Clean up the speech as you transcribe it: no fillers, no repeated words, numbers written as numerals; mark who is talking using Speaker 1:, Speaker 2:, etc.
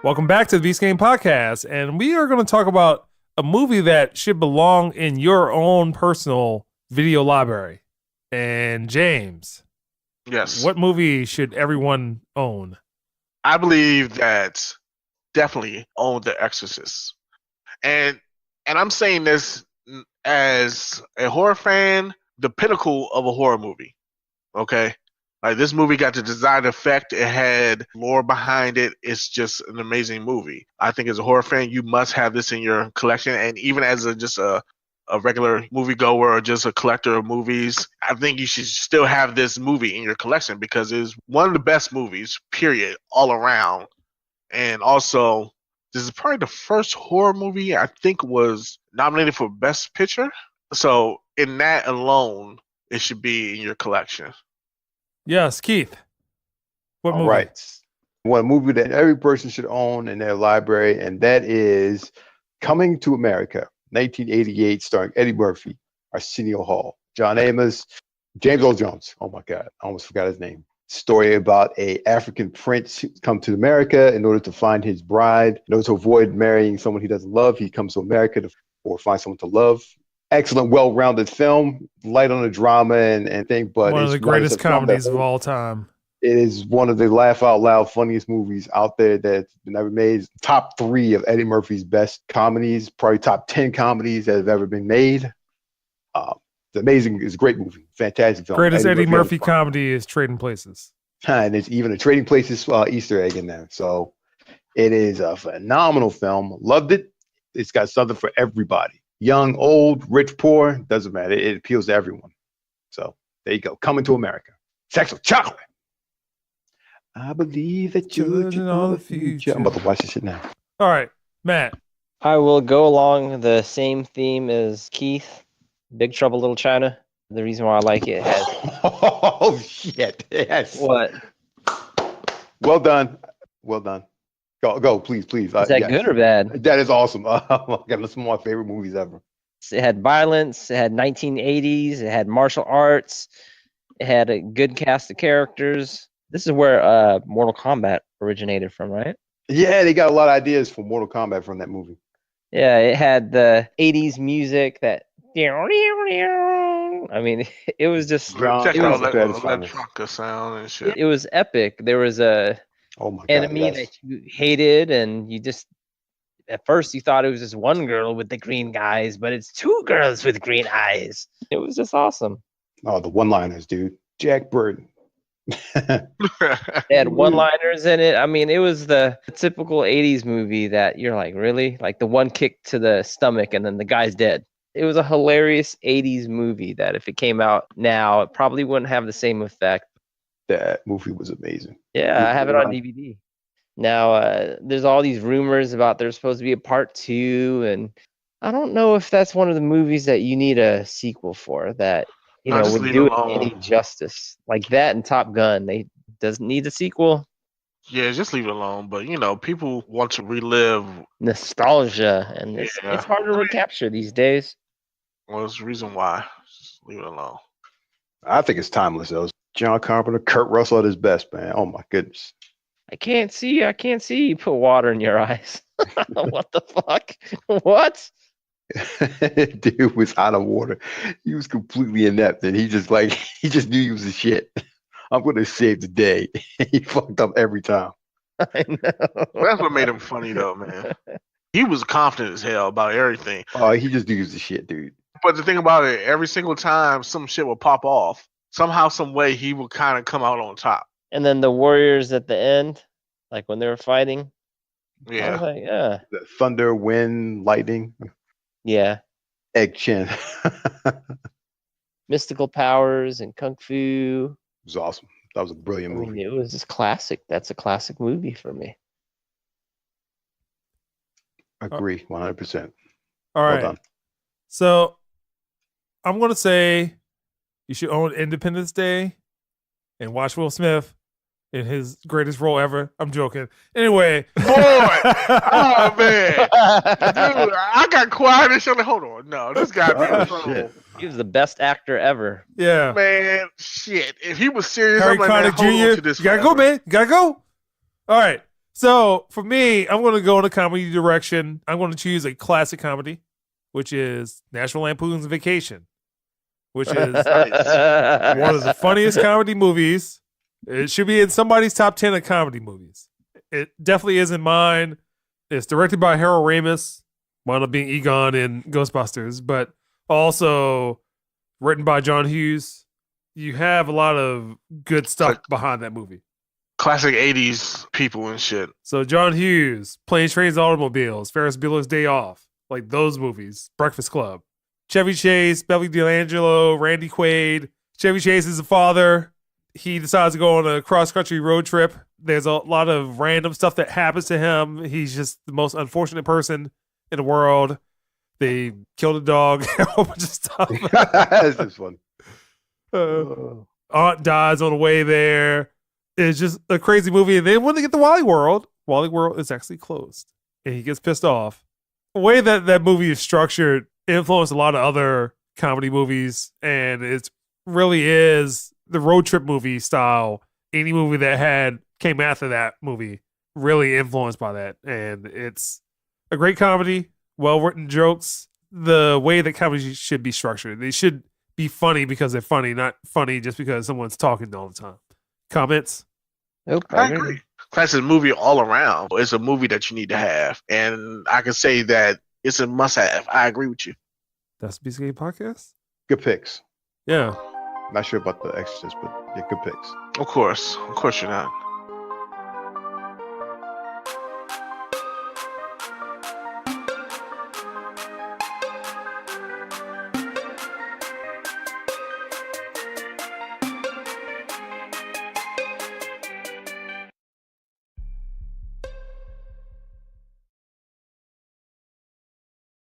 Speaker 1: Welcome back to the Beast Game Podcast, and we are going to talk about a movie that should belong in your own personal video library. And James,
Speaker 2: Yes.
Speaker 1: what movie should everyone own?
Speaker 2: I believe that definitely own The Exorcist. And I'm saying this as a horror fan, the pinnacle of a horror movie. Okay? Like, this movie got the desired effect. It had lore behind it. It's just an amazing movie. I think as a horror fan, you must have this in your collection. And even as just a regular moviegoer or just a collector of movies, I think you should still have this movie in your collection because it's one of the best movies, period, all around. And also, this is probably the first horror movie I think was nominated for Best Picture. So in that alone, it should be in your collection.
Speaker 1: Yes, Keith. What movie?
Speaker 3: All right. One movie that every person should own in their library, and that is Coming to America, 1988, starring Eddie Murphy, Arsenio Hall, John Amos, James Earl Jones. Oh my God, I almost forgot his name. Story about a African prince who's come to America in order to find his bride. In order to avoid marrying someone he doesn't love, he comes to America or find someone to love. Excellent, well-rounded film, light on the drama and thing, but
Speaker 1: one of the greatest comedies of all time.
Speaker 3: It is one of the laugh out loud funniest movies out there that's been ever made. Top 3 of Eddie Murphy's best comedies, probably top 10 comedies that have ever been made. It's amazing. It's a great movie. Fantastic film.
Speaker 1: Greatest Eddie Murphy comedy is Trading Places.
Speaker 3: And there's even a Trading Places Easter egg in there. So it is a phenomenal film. Loved it. It's got something for everybody. Young, old, rich, poor, doesn't matter. It appeals to everyone. So there you go. Coming to America. Sex with chocolate. I believe that you're in all the future. I'm about to watch this shit now.
Speaker 1: All right, Matt.
Speaker 4: I will go along the same theme as Keith. Big Trouble Little China. The reason why I like it has.
Speaker 3: Oh shit! Yes.
Speaker 4: What?
Speaker 3: Well done. Well done. Go, please.
Speaker 4: Is that good or bad?
Speaker 3: That is awesome. Oh my God, that's one of my favorite movies ever.
Speaker 4: It had violence. It had 1980s. It had martial arts. It had a good cast of characters. This is where Mortal Kombat originated from, right?
Speaker 3: Yeah, they got a lot of ideas for Mortal Kombat from that movie.
Speaker 4: Yeah, it had the 80s music that. I mean, it was just.
Speaker 2: Check
Speaker 3: it
Speaker 2: out
Speaker 3: was
Speaker 2: that trucker sound and shit.
Speaker 4: It was epic. There was a enemy that you hated, and you just. At first, you thought it was just one girl with the green eyes, but it's 2 girls with green eyes. It was just awesome.
Speaker 3: Oh, the one-liners, dude. Jack Burton.
Speaker 4: They had one-liners in it. I mean, it was the typical 80s movie that you're like, really? Like the one kick to the stomach and then the guy's dead. It was a hilarious 80s movie that if it came out now, it probably wouldn't have the same effect.
Speaker 3: That movie was amazing.
Speaker 4: Yeah, I have it on DVD. Now, there's all these rumors about there's supposed to be a part 2, and I don't know if that's one of the movies that you need a sequel for that, would do it any justice. Like that and Top Gun, they doesn't need a sequel.
Speaker 2: Yeah, just leave it alone. But, people want to relive
Speaker 4: nostalgia, and it's hard to recapture these days.
Speaker 2: Well, that's the reason why. Just leave it alone.
Speaker 3: I think it's timeless, though. John Carpenter, Kurt Russell at his best, man. Oh, my goodness.
Speaker 4: I can't see. You put water in your eyes. What the fuck? What?
Speaker 3: Dude was out of water. He was completely inept, and he just knew he was the shit. I'm gonna save the day. He fucked up every time.
Speaker 4: I know.
Speaker 2: That's what made him funny, though, man. He was confident as hell about everything.
Speaker 3: Oh, he just knew he was the shit, dude.
Speaker 2: But the thing about it, every single time some shit would pop off, somehow, some way, he would kind of come out on top.
Speaker 4: And then the warriors at the end, like when they were fighting.
Speaker 2: Yeah.
Speaker 4: I was like, yeah.
Speaker 3: The thunder, wind, lightning.
Speaker 4: Yeah.
Speaker 3: Egg chin.
Speaker 4: Mystical powers and kung fu.
Speaker 3: It was awesome. That was a brilliant movie.
Speaker 4: I mean, it was just classic. That's a classic movie for me.
Speaker 3: Agree, 100%.
Speaker 1: All right.
Speaker 3: Well done.
Speaker 1: So I'm going to say you should own Independence Day and watch Will Smith in his greatest role ever. I'm joking. Anyway.
Speaker 2: Boy! Oh, man. Dude, I got quiet and shit. Hold on. No, this guy be in trouble.
Speaker 4: He was the best actor ever.
Speaker 1: Yeah.
Speaker 2: Man, shit. If he was serious,
Speaker 1: Harry
Speaker 2: I'm like,
Speaker 1: Connick Jr.
Speaker 2: To this
Speaker 1: You gotta go, man. You gotta go. All right. So for me, I'm going to go in a comedy direction. I'm going to choose a classic comedy, which is National Lampoon's Vacation, which is one of the funniest comedy movies. It should be in somebody's top 10 of comedy movies. It definitely is in mine. It's directed by Harold Ramis, wound up being Egon in Ghostbusters, but also written by John Hughes. You have a lot of good stuff behind that movie.
Speaker 2: Classic 80s people and shit.
Speaker 1: So John Hughes, Planes, Trains, Automobiles, Ferris Bueller's Day Off, like those movies, Breakfast Club. Chevy Chase, Beverly D'Angelo, Randy Quaid. Chevy Chase is a father. He decides to go on a cross-country road trip. There's a lot of random stuff that happens to him. He's just the most unfortunate person in the world. They killed a dog, a whole bunch of stuff.
Speaker 3: This is fun.
Speaker 1: Aunt dies on the way there. It's just a crazy movie. And then when they get to Wally World is actually closed. And he gets pissed off. The way that movie is structured influenced a lot of other comedy movies. And it really is the road trip movie style. Any movie that came after that movie really influenced by that. And it's a great comedy, well-written jokes. The way that comedy should be structured. They should be funny because they're funny, not funny just because someone's talking all the time. Comments?
Speaker 4: Nope.
Speaker 2: I agree. Classic movie all around. It's a movie that you need to have. And I can say that it's a must-have. I agree with you.
Speaker 1: That's the BCA Podcast?
Speaker 3: Good picks.
Speaker 1: Yeah.
Speaker 3: Not sure about the Exorcist, but yeah, good picks.
Speaker 2: Of course. Of course you're not.